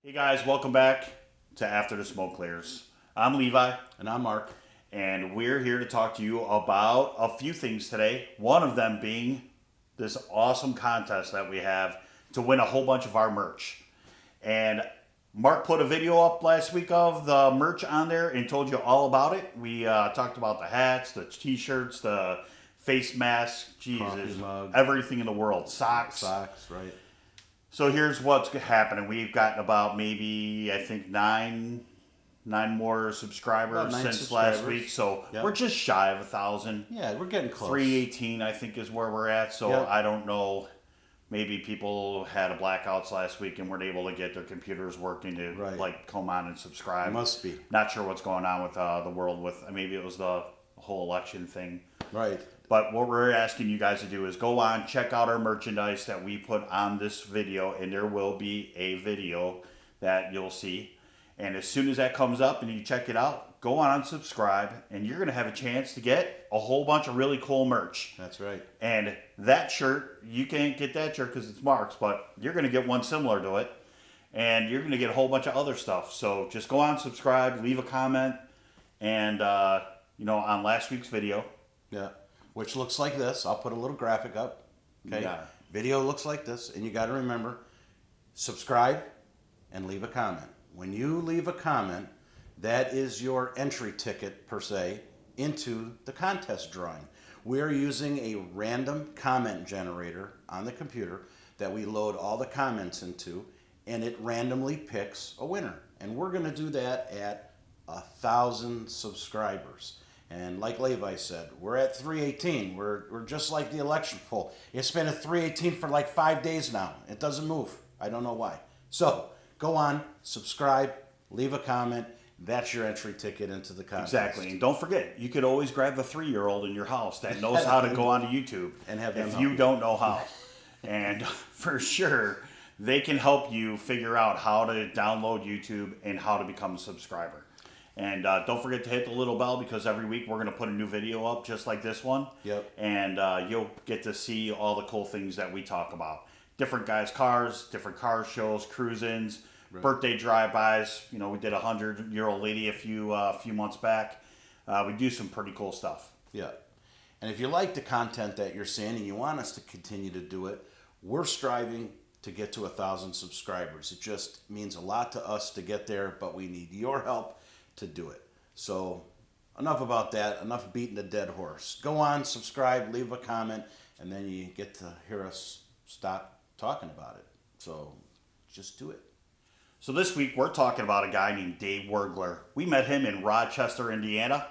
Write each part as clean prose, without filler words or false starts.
Hey guys, welcome back to After the Smoke Clears. I'm Levi. And I'm Mark. And we're here to talk to you about a few things today. One of them being this awesome contest that we have to win a whole bunch of our merch. And Mark put a video up last week of the merch on there and told you all about it. We talked about the hats, the t-shirts, the face masks, Jesus, everything in the world. Socks, right. So here's what's happening. We've gotten about maybe, I think, nine more subscribers since last week. So we're just shy of 1,000. Yeah, we're getting close. 318, I think, is where we're at. So I don't know. Maybe people had a blackouts last week and weren't able to get their computers working to come on and subscribe. Must be. Not sure what's going on with the world with maybe it was the whole election thing. Right. But what we're asking you guys to do is go on, check out our merchandise that we put on this video, and there will be a video that you'll see. And as soon as that comes up and you check it out, go on and subscribe, and you're going to have a chance to get a whole bunch of really cool merch. That's right. And that shirt, you can't get that shirt because it's Mark's, but you're going to get one similar to it. And you're going to get a whole bunch of other stuff. So just go on, subscribe, leave a comment, and, on last week's video. Yeah. Which looks like this. I'll put a little graphic up. Okay. Yeah. Video looks like this, and you got to remember, subscribe and leave a comment. When you leave a comment, that is your entry ticket per se into the contest drawing. We are using a random comment generator on the computer that we load all the comments into, and it randomly picks a winner. And we're going to do that at 1,000 subscribers. And like Levi said, we're at 318. We're just like the election poll. It's been at 318 for like 5 days now. It doesn't move. I don't know why. So go on, subscribe, leave a comment. That's your entry ticket into the contest. Exactly. And don't forget, you could always grab the 3-year-old in your house that knows how to go onto YouTube and have them if you don't know how. And for sure, they can help you figure out how to download YouTube and how to become a subscriber. And don't forget to hit the little bell because every week we're going to put a new video up just like this one. Yep. And you'll get to see all the cool things that we talk about. Different guys' cars, different car shows, cruise-ins, birthday drive-bys. We did a 100-year-old lady a few months back. We do some pretty cool stuff. Yeah. And if you like the content that you're seeing and you want us to continue to do it, we're striving to get to 1,000 subscribers. It just means a lot to us to get there, but we need your help to do it. So enough about that, enough beating the dead horse. Go on, subscribe, leave a comment, and then you get to hear us stop talking about it. So just do it. So this week we're talking about a guy named Dave Wergler. We met him in Rochester, Indiana.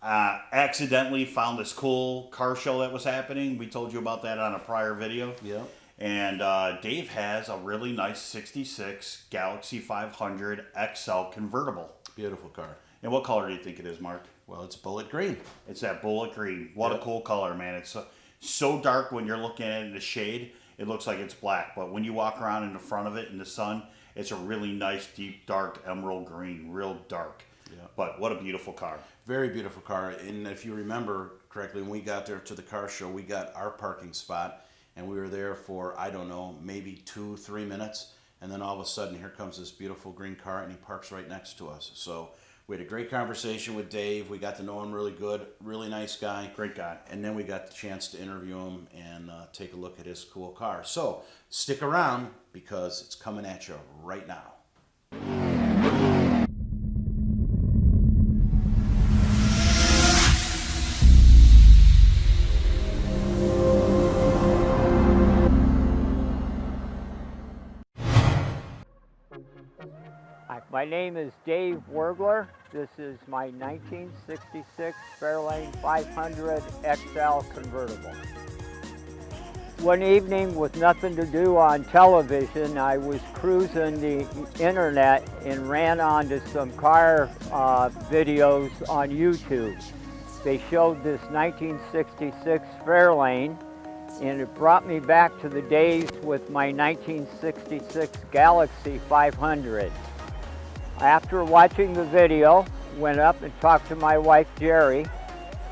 Accidentally found this cool car show that was happening. We told you about that on a prior video. Yeah. And Dave has a really nice 66 Galaxy 500 XL convertible. Beautiful car. And what color do you think it is, Mark? Well, it's bullet green. It's that bullet green. What a cool color, man. It's so dark when you're looking at it in the shade, it looks like it's black. But when you walk around in the front of it in the sun, it's a really nice, deep, dark emerald green. Real dark. Yeah. But what a beautiful car. Very beautiful car. And if you remember correctly, when we got there to the car show, we got our parking spot. And we were there for, I don't know, maybe 2-3 minutes. And then all of a sudden, here comes this beautiful green car, and he parks right next to us. So we had a great conversation with Dave. We got to know him really good. Really nice guy. Great guy. And then we got the chance to interview him and take a look at his cool car. So stick around because it's coming at you right now. My name is Dave Wergler. This is my 1966 Fairlane 500 XL convertible. One evening with nothing to do on television, I was cruising the internet and ran onto some car videos on YouTube. They showed this 1966 Fairlane, and it brought me back to the days with my 1966 Galaxy 500. After watching the video, went up and talked to my wife Jerry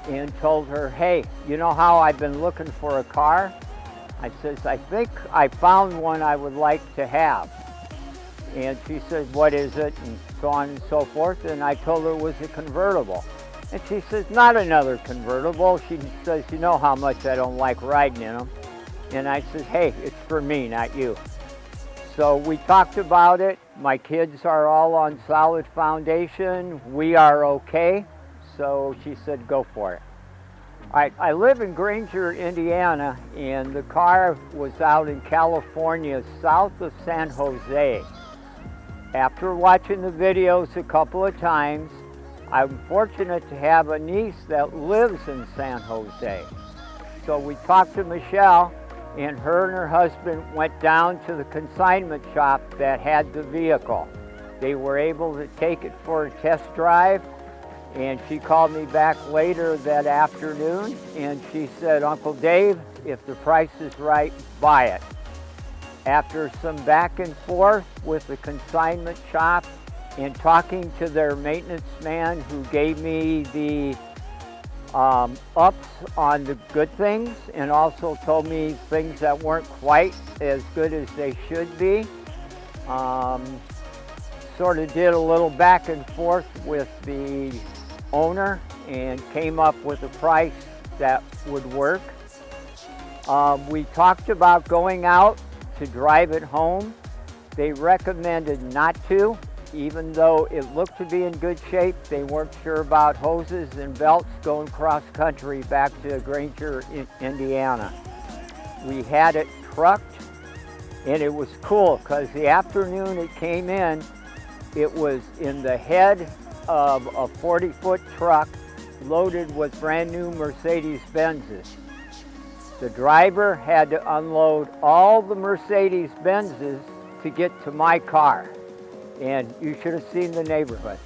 and told her, hey, you know how I've been looking for a car? I says, I think I found one I would like to have. And she said, what is it? And so on and so forth. And I told her it was a convertible. And she says, not another convertible. She says, you know how much I don't like riding in them. And I said, hey, it's for me, not you. So we talked about it. My kids are all on solid foundation. We are okay. So she said, go for it. I live in Granger, Indiana, and the car was out in California, south of San Jose. After watching the videos a couple of times, I'm fortunate to have a niece that lives in San Jose. So we talked to Michelle, and her husband went down to the consignment shop that had the vehicle. They were able to take it for a test drive, and she called me back later that afternoon, and she said, Uncle Dave, if the price is right, buy it. After some back and forth with the consignment shop and talking to their maintenance man who gave me the ups on the good things and also told me things that weren't quite as good as they should be, sort of did a little back and forth with the owner and came up with a price that would work. We talked about going out to drive it home. They recommended not to, even though it looked to be in good shape. They weren't sure about hoses and belts going cross country back to Granger, Indiana. We had it trucked, and it was cool because the afternoon it came in, it was in the head of a 40-foot truck loaded with brand new Mercedes-Benzes. The driver had to unload all the Mercedes-Benzes to get to my car. And you should have seen the neighborhood.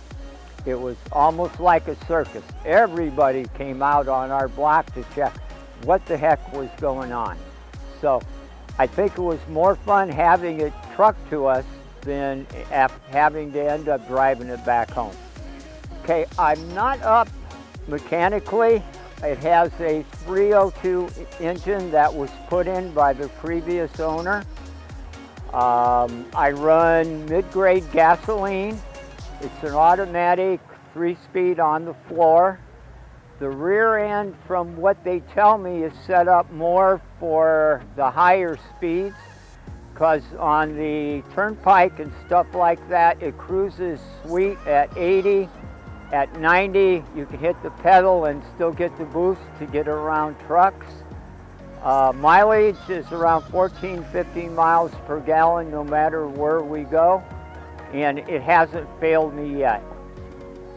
It was almost like a circus. Everybody came out on our block to check what the heck was going on. So I think it was more fun having it trucked to us than having to end up driving it back home. Okay, I'm not up mechanically. It has a 302 engine that was put in by the previous owner. I run mid-grade gasoline. It's an automatic 3-speed on the floor. The rear end, from what they tell me, is set up more for the higher speeds, because on the turnpike and stuff like that, it cruises sweet at 80. At 90, you can hit the pedal and still get the boost to get around trucks. Mileage is around 14, 15 miles per gallon no matter where we go, and it hasn't failed me yet.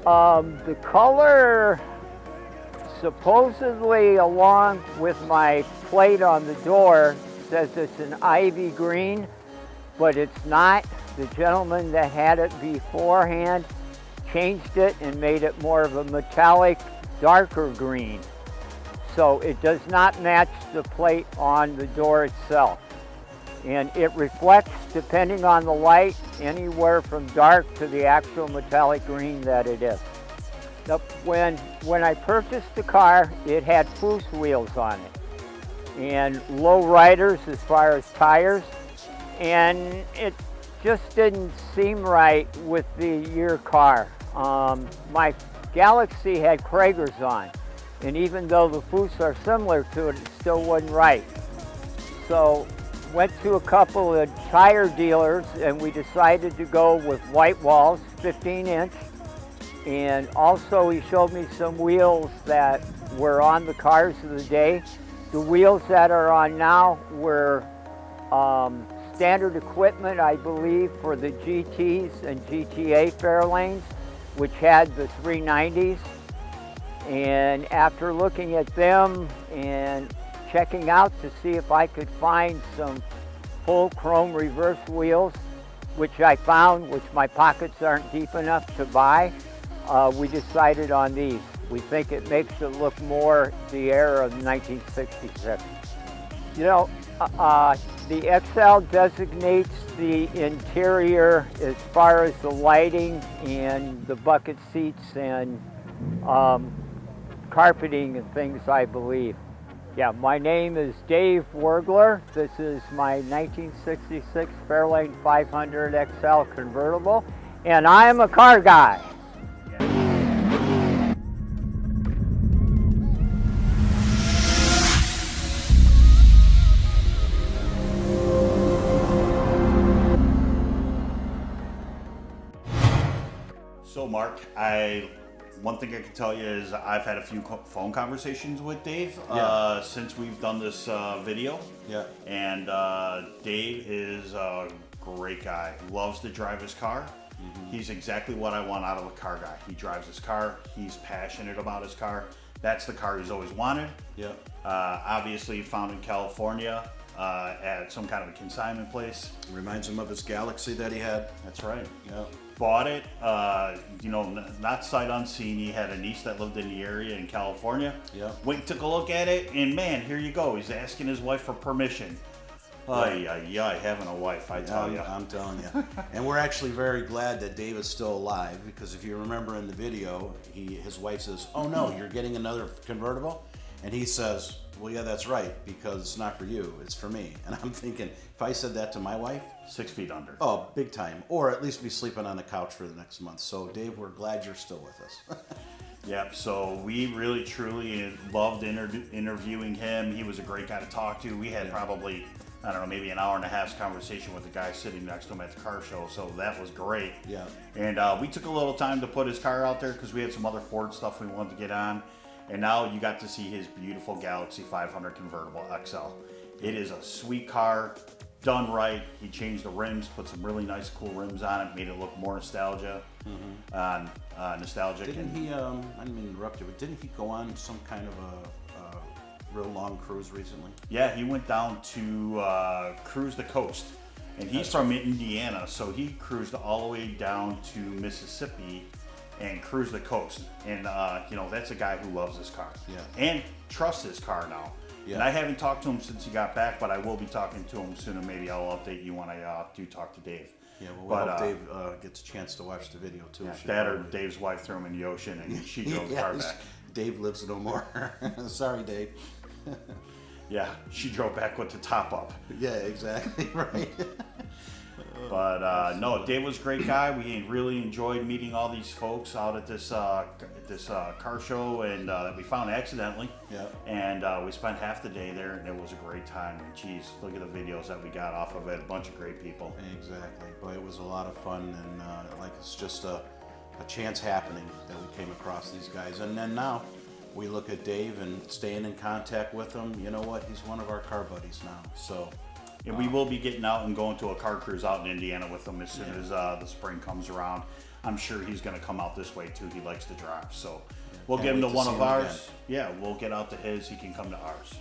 The color, supposedly along with my plate on the door, says it's an ivy green, but it's not. The gentleman that had it beforehand changed it and made it more of a metallic, darker green. So it does not match the plate on the door itself. And it reflects, depending on the light, anywhere from dark to the actual metallic green that it is. Now, when I purchased the car, it had Foose wheels on it and low riders as far as tires, and it just didn't seem right with the year car. My Galaxy had Kragers on, and even though the Foose are similar to it, it still wasn't right. So went to a couple of tire dealers, and we decided to go with white walls, 15-inch, and also he showed me some wheels that were on the cars of the day. The wheels that are on now were standard equipment, I believe, for the GTs and GTA Fairlanes, which had the 390s. And after looking at them and checking out to see if I could find some full chrome reverse wheels, which I found, which my pockets aren't deep enough to buy, we decided on these. We think it makes it look more the era of 1966. You know, the XL designates the interior as far as the lighting and the bucket seats and carpeting and things, I believe. Yeah, my name is Dave Wergler. This is my 1966 Fairlane 500 XL convertible, and I'm a car guy. So Mark, one thing I can tell you is I've had a few phone conversations with Dave since we've done this video. Yeah. And Dave is a great guy. He loves to drive his car. Mm-hmm. He's exactly what I want out of a car guy. He drives his car. He's passionate about his car. That's the car he's always wanted. Yeah. Obviously found in California at some kind of a consignment place. Reminds him of his Galaxy that he had. That's right. Yeah. Bought it, not sight unseen. He had a niece that lived in the area in California. Yeah. Went and took a look at it, and man, here you go. He's asking his wife for permission. Having a wife, I tell you. I'm telling you. And we're actually very glad that Dave is still alive, because if you remember in the video, his wife says, "Oh no, you're getting another convertible?" And he says, "Well, yeah, that's right, because it's not for you, it's for me." And I'm thinking, if I said that to my wife, 6 feet under. oh, big time. Or at least be sleeping on the couch for the next month. So, Dave, we're glad you're still with us. Yep, so we really, truly loved interviewing him. He was a great guy to talk to. We had probably, I don't know, maybe an hour and a half's conversation with the guy sitting next to him at the car show, so that was great. Yeah. And we took a little time to put his car out there because we had some other Ford stuff we wanted to get on. And now you got to see his beautiful Galaxy 500 convertible XL. It is a sweet car, done right. He changed the rims, put some really nice, cool rims on it, made it look more nostalgic. Didn't he, I didn't mean to interrupt you, but didn't he go on some kind of a real long cruise recently? Yeah, he went down to cruise the coast. And he's from Indiana, so he cruised all the way down to Mississippi and cruise the coast. And, that's a guy who loves his car. Yeah. And trusts his car now. Yeah. And I haven't talked to him since he got back, but I will be talking to him soon, and maybe I'll update you when I do talk to Dave. Yeah, well, we hope Dave gets a chance to watch the video, too. Yeah, that or Dave's wife threw him in the ocean, and she drove the car back. Dave lives no more. Sorry, Dave. Yeah, she drove back with the top up. Yeah, exactly, right. But no, Dave was a great guy. We really enjoyed meeting all these folks out at this car show, and that we found accidentally. Yeah. And we spent half the day there, and it was a great time. And geez, look at the videos that we got off of it. A bunch of great people. Exactly. But it was a lot of fun, and it's just a chance happening that we came across these guys. And then now we look at Dave and staying in contact with him. You know what? He's one of our car buddies now. So. And we will be getting out and going to a car cruise out in Indiana with him as soon as the spring comes around. I'm sure he's going to come out this way too. He likes to drive. So we'll get him to one of ours. Yeah, we'll get out to his. He can come to ours.